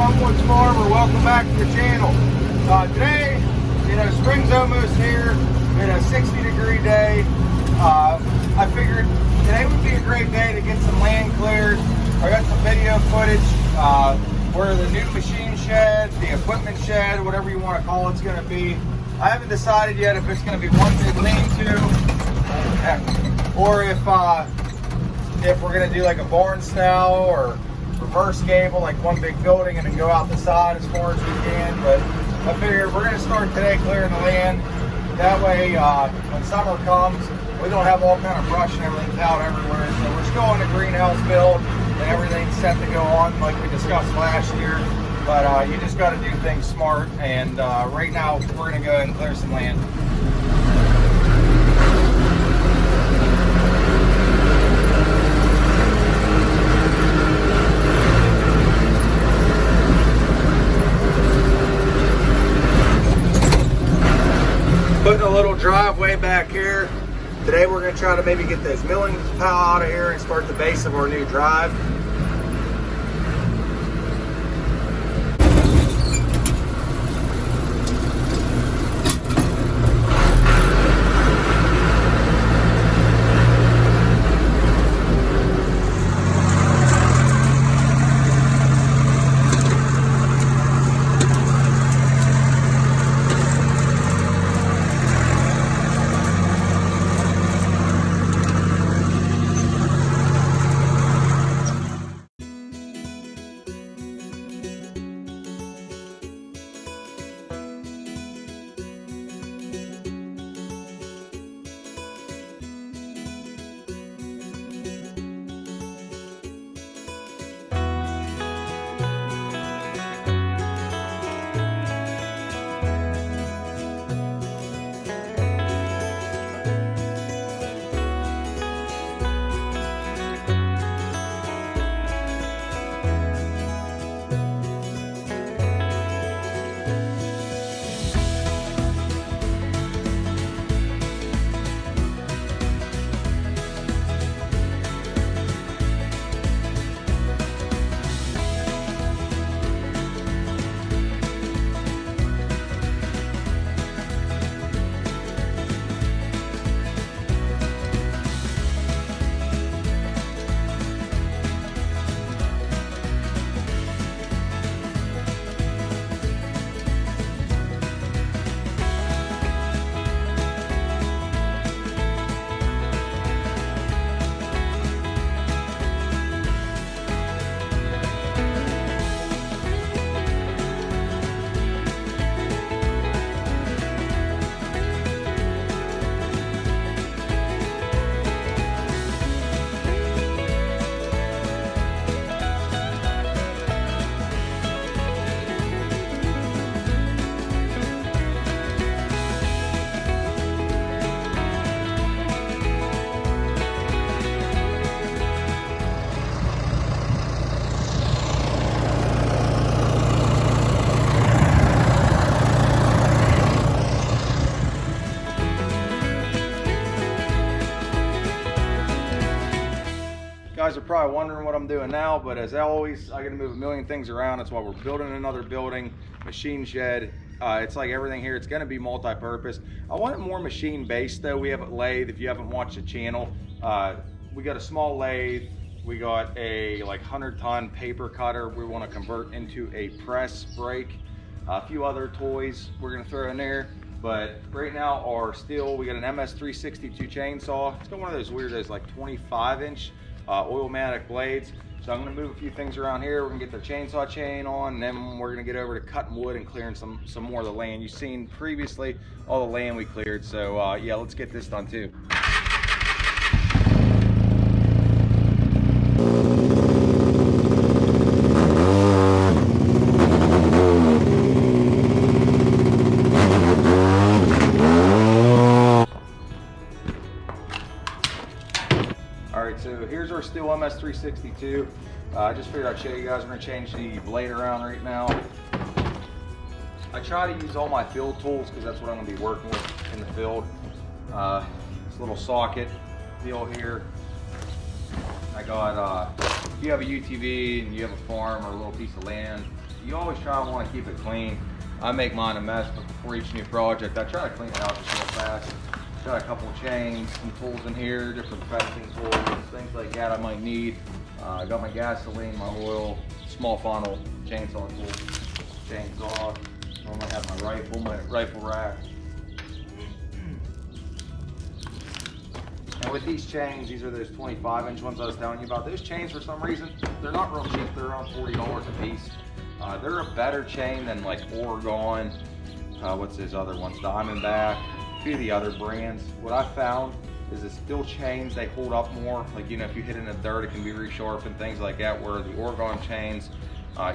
Farmer, welcome back to the channel. Today, spring's almost here. It's a 60-degree day. I figured today would be a great day to get some land cleared. I got some video footage where the new machine shed, the equipment shed, whatever you want to call it's going to be. I haven't decided yet if it's going to be one big lean-to or if we're going to do like a barn style or reverse gable, like one big building and then go out the side as far as we can. But I figured we're going to start today clearing the land. That way, when summer comes, we don't have all kind of brush and everything out everywhere. So we're still on the greenhouse build and everything's set to go on like we discussed last year. But you just got to do things smart. And right now, we're going to go ahead and clear some land. Putting a little driveway back here. Today we're going to try to maybe get this milling pile out of here and start the base of our new drive. You guys are probably wondering what I'm doing now, but as always, I got to move a million things around. That's why we're building another building, machine shed. It's like everything here, it's going to be multi-purpose. I want it more machine based though. We have a lathe. If you haven't watched the channel, we got a small lathe. We got a like 100-ton paper cutter we want to convert into a press brake. A few other toys we're going to throw in there. But right now our Stihl, we got an MS-362 chainsaw. It's got one of those weird, those like 25-inch oil-matic blades. So I'm going to move a few things around here. We're going to get the chainsaw chain on, and then we're going to get over to cutting wood and clearing some more of the land. You've seen previously all the land we cleared. So yeah, let's get this done too. So here's our Stihl MS-362. I just figured I'd show you guys. We're going to change the blade around right now. I try to use all my field tools because that's what I'm going to be working with in the field. This little socket deal here. I got if you have a UTV and you have a farm or a little piece of land, you always try to want to keep it clean. I make mine a mess, but before each new project, I try to clean it out just real fast. Got a couple of chains, some tools in here, different fencing tools, things like that I might need. I got my gasoline, my oil, small funnel, chainsaw tool, chainsaw. Normally have my rifle rack. And with these chains, these are those 25-inch ones I was telling you about. Those chains, for some reason, they're not real cheap. They're around $40 a piece. They're a better chain than like Oregon, what's his other ones, Diamondback, a few of the other brands. What I found is the Stihl chains, they hold up more. Like, you know, if you hit in the dirt, it can be resharpened, things like that, where the Oregon chains,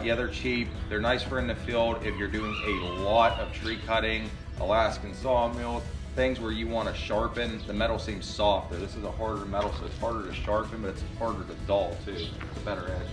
yeah, they're cheap. They're nice for in the field if you're doing a lot of tree cutting, Alaskan sawmill, things where you want to sharpen. The metal seems softer. This is a harder metal, so it's harder to sharpen, but it's harder to dull too. It's a better edge.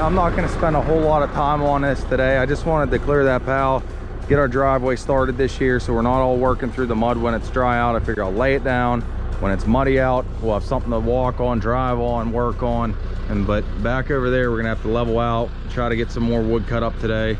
I'm not going to spend a whole lot of time on this today. I just wanted to clear that pile, get our driveway started this year so we're not all working through the mud when it's dry out. I figure I'll lay it down. When it's muddy out, we'll have something to walk on, drive on, work on. But back over there, we're gonna have to level out, try to get some more wood cut up today.